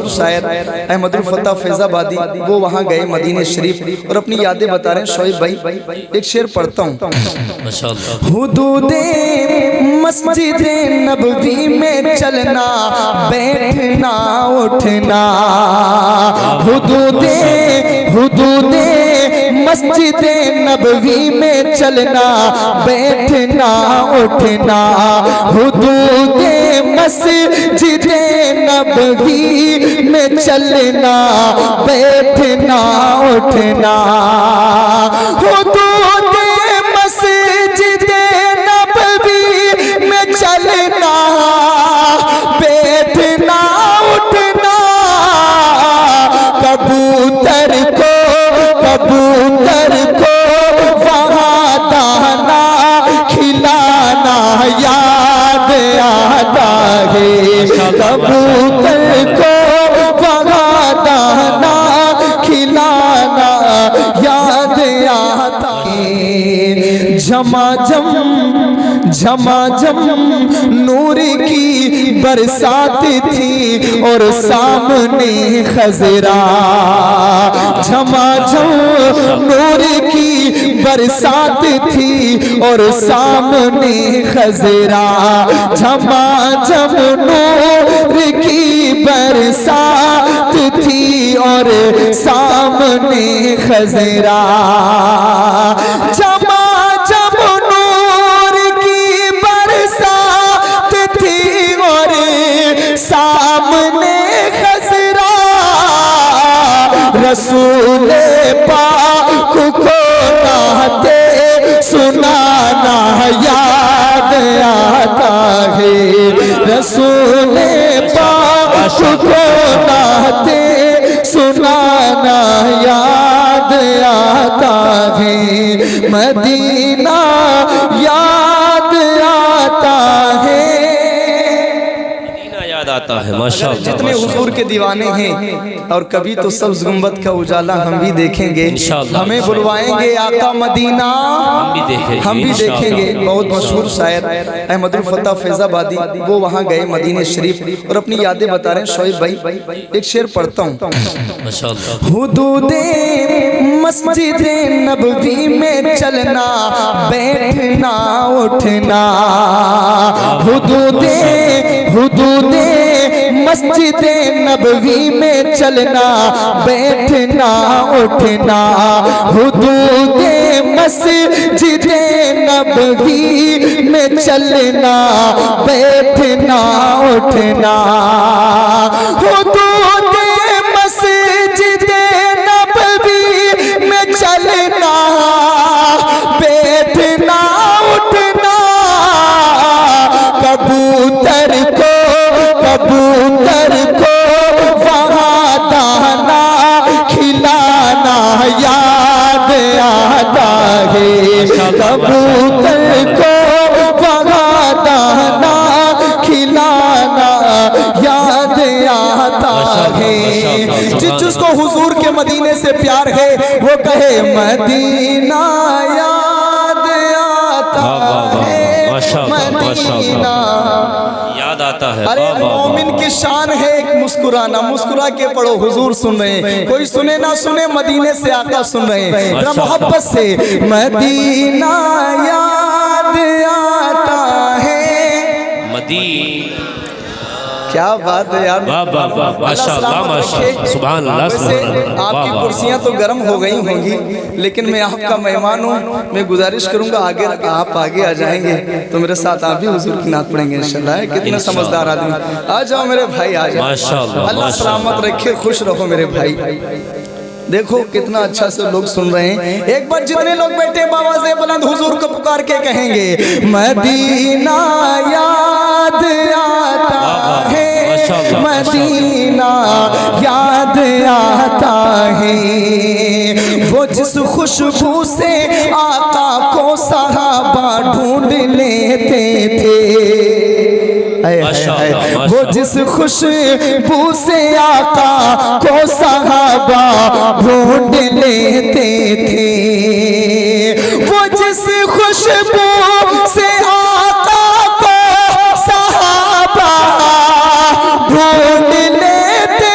مشہور شاعر احمد الفتح فیض آبادی وہ وہاں گئے مدینہ شریف اور اپنی یادیں بتا رہے ہیں. شعیب بھائی ایک شعر پڑھتا ہوں. حدود مسجد نبوی میں چلنا بیٹھنا اٹھنا, حدود مسجد نبوی میں چلنا بیٹھنا اٹھنا, حدود مسجد نبوی میں چلنا بیٹھنا اٹھنا, حدود مسجد نبوی میں چلنا بیٹھنا اٹھنا, کبوتر کو وہاں دانا کھلانا یاد آتا ہے, کبوتر کو وہاں دانا کھلانا یاد آتا ہے. جھماجھم نور کی برسات تھی اور سامنے خضرا, جھماجھم نور کی برسات تھی اور سامنے خضرا, جھماجھم نور کی برسات تھی اور سامنے خضرا, جھماجھم نور کی برسات تھی اور سامنے خضرا, رسول پاک کو نعتیں سنانا یاد آتا ہے, رسول پاک کو نعتیں سنانا یاد آتا ہے, مدینہ یاد آتا ہے, ماشاءاللہ. جتنے حضور کے دیوانے ہیں اور کبھی تو سبز گنبد کا اجالا ہم بھی دیکھیں گے, ہمیں بلوائیں گے آقا مدینہ ہم بھی دیکھیں گے. بہت مشہور شاعر احمد الفتح فیض آبادی وہ وہاں گئے مدینہ شریف اور اپنی یادیں بتا رہے ہیں. شعیب بھائی ایک شعر پڑھتا ہوں. حدود مسجد نبوی میں چلنا بیٹھنا اٹھنا, حدود مسجد نبوی میں چلنا بیٹھنا اٹھنا, حدود مسجد نبوی میں چلنا بیٹھنا اٹھنا, حدود مسجد نبوی میں چلنا بیٹھنا اٹھنا, کبوتر کو وہاں دانا کھلانا یاد آتا ہے, کبوتر کو وہاں دانا کھلانا یاد آتا ہے. جس کو حضور کے مدینے سے پیار ہے وہ کہے مدینہ یاد آتا ہے, مدینہ یاد آتا ہے. ارے مومن کی شان ہے ایک مسکرانا, مسکرا کے پڑھو حضور سن رہے ہیں, کوئی سنے نہ سنے مدینے سے آقا سن رہے ہیں, ذرا محبت سے مدینہ یاد آتا ہے, مدینہ. کیا بات ہے یار, سبحان اللہ. ویسے آپ کی کرسیاں تو گرم ہو گئی ہوں گی لیکن میں آپ کا مہمان ہوں, میں گزارش کروں گا آگے آپ آگے آ جائیں گے تو میرے ساتھ آپ بھی حضور کی نعت پڑھیں گے انشاءاللہ. کتنا سمجھدار آدمی, آ جاؤ میرے بھائی آ جاؤ, اللہ سلامت رکھے, خوش رہو میرے بھائی. دیکھو کتنا اچھا سے لوگ سن رہے ہیں. ایک بار جتنے لوگ بیٹھے بآواز بلند حضور کو پکار کے کہیں گے مدینہ یاد آتا ہے, مدینہ یاد آتا ہے, وہ جس خوشبو سے آقا کو صحابہ ڈھونڈ لیتے تھے, وہ جس خوشبو سے آقا کو صحابہ ڈھونڈ لیتے تھے, وہ جس خوشبو سے آقا کو صحابہ ڈھونڈ لیتے